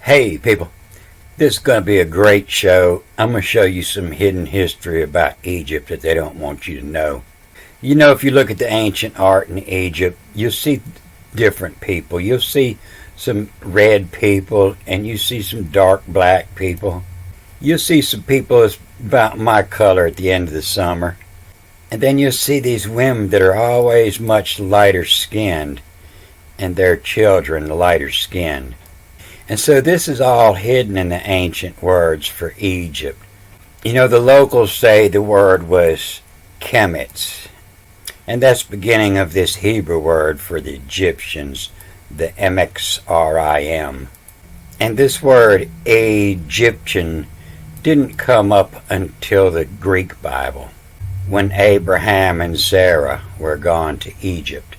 Hey people, this is going to be a great show. I'm going to show you some hidden history about Egypt that they don't want you to know. You know, if you look at the ancient art in Egypt, you'll see different people. You'll see some red people and you see some dark black people. You'll see some people that's about my color at the end of the summer. And then you'll see these women that are always much lighter skinned and their children lighter skinned. And so this is all hidden in the ancient words for Egypt. You know, the locals say the word was Kemet, and that's the beginning of this Hebrew word for the Egyptians, the MXRIM. And this word Egyptian didn't come up until the Greek Bible, when Abraham and Sarah were gone to Egypt.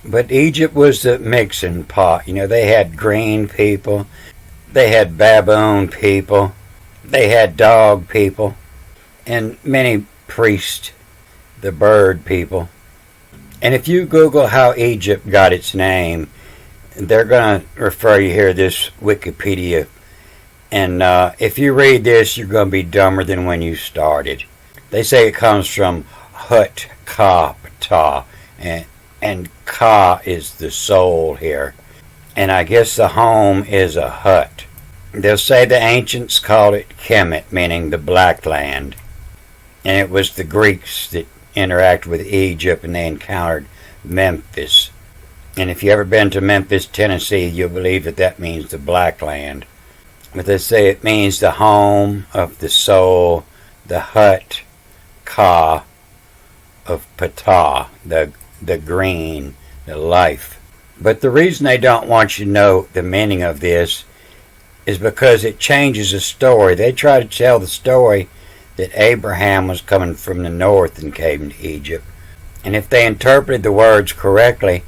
But Egypt was the mixing pot. You know, they had green people, they had baboon people, they had dog people, and many priests, the bird people. And if you Google how Egypt got its name, they're going to refer you here to this Wikipedia. And if you read this, you're going to be dumber than when you started. They say it comes from Hut Ka Ptah, and Ka is the soul here. And I guess the home is a hut. They'll say the ancients called it Kemet, meaning the black land. And it was the Greeks that interacted with Egypt and they encountered Memphis. And if you've ever been to Memphis, Tennessee, you'll believe that that means the black land. But they say it means the home of the soul, the hut, Ka, of Ptah, the green, the life. But the reason they don't want you to know the meaning of this is because it changes the story. They try to tell the story that Abraham was coming from the north and came to Egypt. And if they interpreted the words correctly,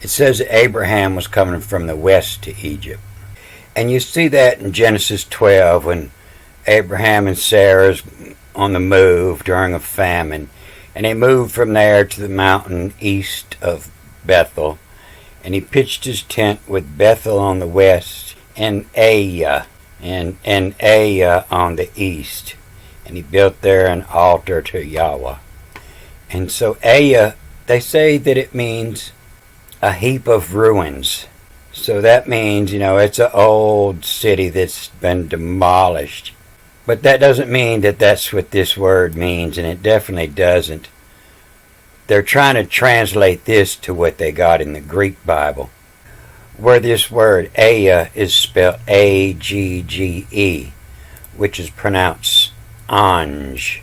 it says that Abraham was coming from the west to Egypt. And you see that in Genesis 12 when Abraham and Sarah's on the move during a famine. And he moved from there to the mountain east of Bethel. And he pitched his tent with Bethel on the west and Ai and Ai on the east. And he built there an altar to Yahweh. And so Ai, they say that it means a heap of ruins. So that means, you know, it's an old city that's been demolished. But that doesn't mean that that's what this word means, and it definitely doesn't. They're trying to translate this to what they got in the Greek Bible, where this word Aya is spelled Agge, which is pronounced Ange.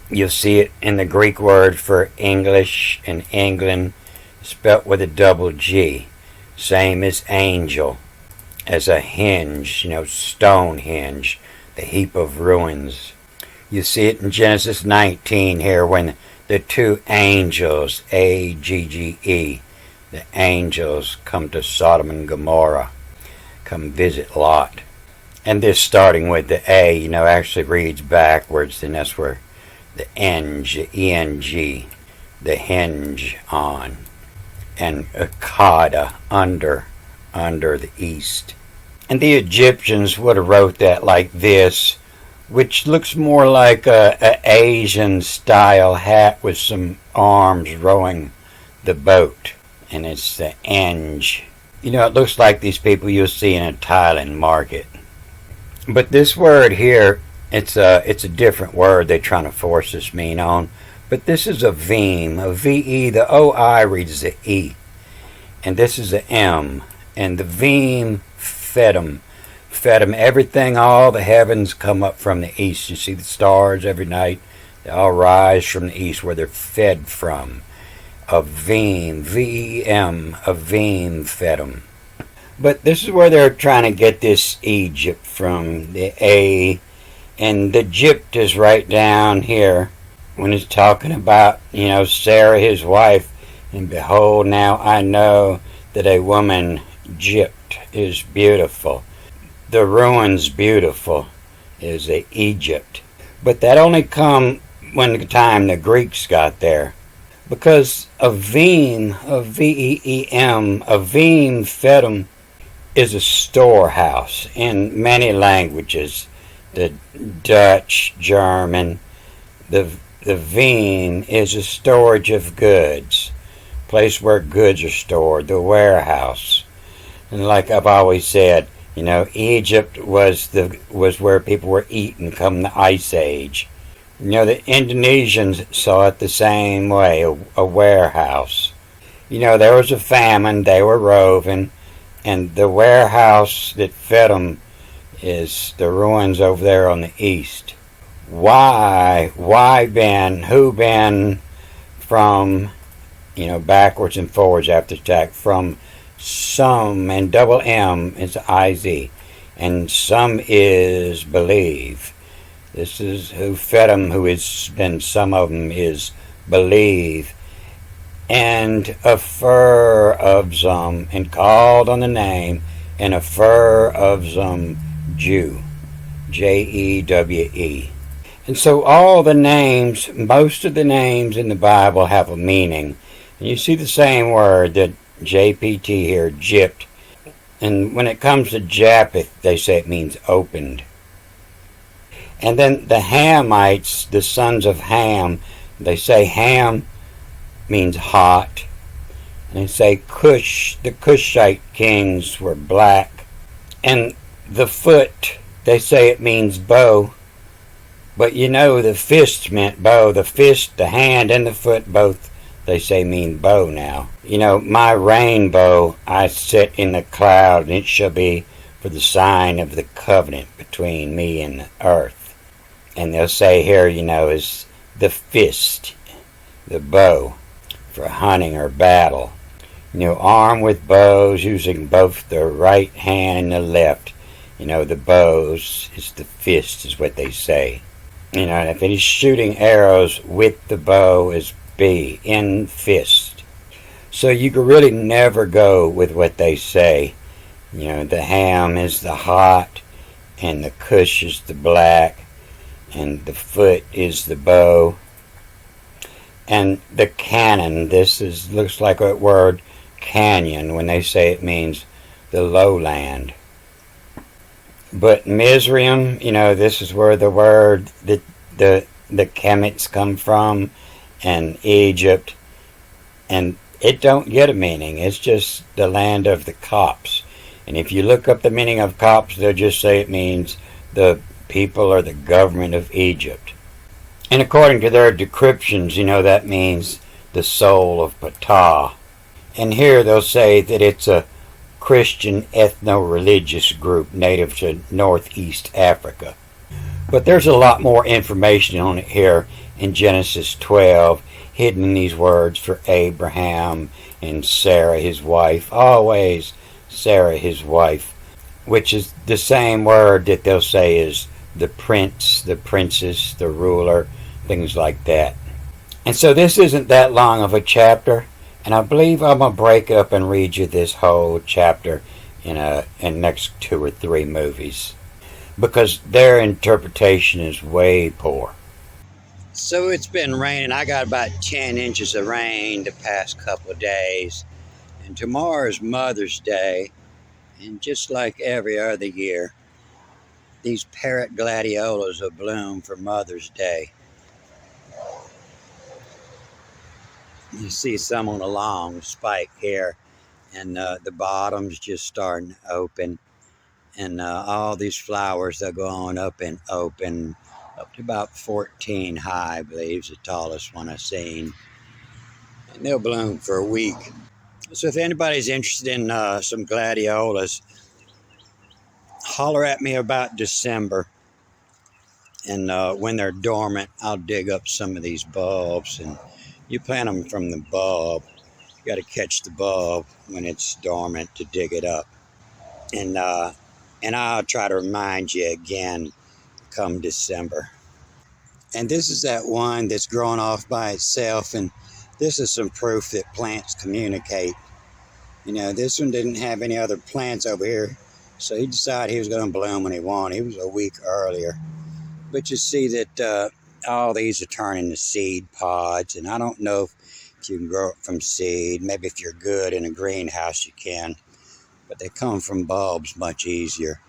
You'll see it in the Greek word for English in England, spelt with a double G, same as angel, as a hinge, you know, Stonehenge, the heap of ruins. You see it in Genesis 19 here when the two angels, Agge, the angels come to Sodom and Gomorrah, come visit Lot. And this starting with the A, you know, actually reads backwards, and that's where the ENG, the hinge on, and Akkada, under the east. And the Egyptians would have wrote that like this, which looks more like a Asian style hat with some arms rowing the boat. And it's the Eng. You know, it looks like these people you'll see in a Thailand market. But this word here, it's a different word they're trying to force this mean on. But this is a Veem, a V-E. The O-I reads the E. And this is a M. And the Veem Fedum. Fedum, everything, all the heavens come up from the east. You see the stars every night. They all rise from the east where they're fed from. A Veem, V-E-M, a Veem Fedum. But this is where they're trying to get this Egypt from, the A. And the Egypt is right down here when it's talking about, you know, Sarah, his wife. And behold, now I know that a woman Egypt is beautiful. The ruins beautiful is the Egypt. But that only come when the time the Greeks got there. Because a Veem, a V-E-E-M, a Veem Fedum, is a storehouse in many languages. The Dutch, German, the veen is a storage of goods, place where goods are stored, the warehouse. And like I've always said, Egypt was where people were eating come the Ice Age. The Indonesians saw it the same way, a warehouse. There was a famine, they were roving, and the warehouse that fed them is the ruins over there on the east. Why been? Who been from, backwards and forwards after attack? From some, and double M is IZ, and some is believe. This is who fed them, who has been, some of them is believe. And a fur of some, and called on the name, and a fur of some Jew, Jewe. And so all the names, most of the names in the Bible have a meaning. And you see the same word that JPT here, Gypt. And when it comes to Japheth, they say it means opened. And then the Hamites, the sons of Ham, they say Ham means hot. And they say Cush, the Cushite kings were black. And the foot, they say it means bow. But the fist meant bow. The fist, the hand, and the foot both, they say, mean bow now. My rainbow I set in the cloud, and it shall be for the sign of the covenant between me and the earth. And they'll say here, is the fist, the bow, for hunting or battle. Armed with bows, using both the right hand and the left. The bows is the fist, is what they say. And if he's shooting arrows with the bow is B, in fist. So you could really never go with what they say. The Ham is the hot, and the Cush is the black, and the foot is the bow. And the cannon, looks like a word canyon when they say it means the lowland. But Mizraim, this is where the word that the Kemites come from, and Egypt, and it don't get a meaning. It's just the land of the Copts. And if you look up the meaning of Copts, they'll just say it means the people or the government of Egypt. And according to their decryptions, that means the soul of Ptah. And here they'll say that it's a Christian ethno-religious group native to Northeast Africa. But there's a lot more information on it here in Genesis 12, hidden in these words for Abraham and Sarah his wife, always Sarah his wife, which is the same word that they'll say is the prince, the princess, the ruler, things like that. And so this isn't that long of a chapter, and I believe I'm going to break up and read you this whole chapter in next 2 or 3 movies, because their interpretation is way poor. So it's been raining. I got about 10 inches of rain the past couple of days, and tomorrow is Mother's Day, and just like every other year, these parrot gladiolas will bloom for Mother's Day. You see some on a long spike here, and the bottom's just starting to open, and all these flowers, they'll go on up and open up to about 14 high, I believe is the tallest one I've seen, and they'll bloom for a week. So if anybody's interested in some gladiolas, holler at me about December, and when they're dormant, I'll dig up some of these bulbs, and you plant them from the bulb. You got to catch the bulb when it's dormant to dig it up. And I'll try to remind you again come December. And this is that one that's growing off by itself, and this is some proof that plants communicate. This one didn't have any other plants over here, so he decided he was going to bloom when he wanted. He was a week earlier. But you see that all these are turning to seed pods, and I don't know if you can grow it from seed. Maybe if you're good in a greenhouse, you can. but they come from bulbs much easier.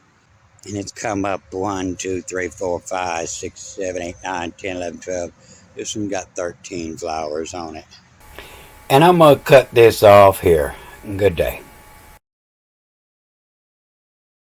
And it's come up 1, 2, 3, 4, 5, 6, 7, 8, 9, 10, 11, 12. This one got 13 flowers on it. And I'm going to cut this off here. Good day.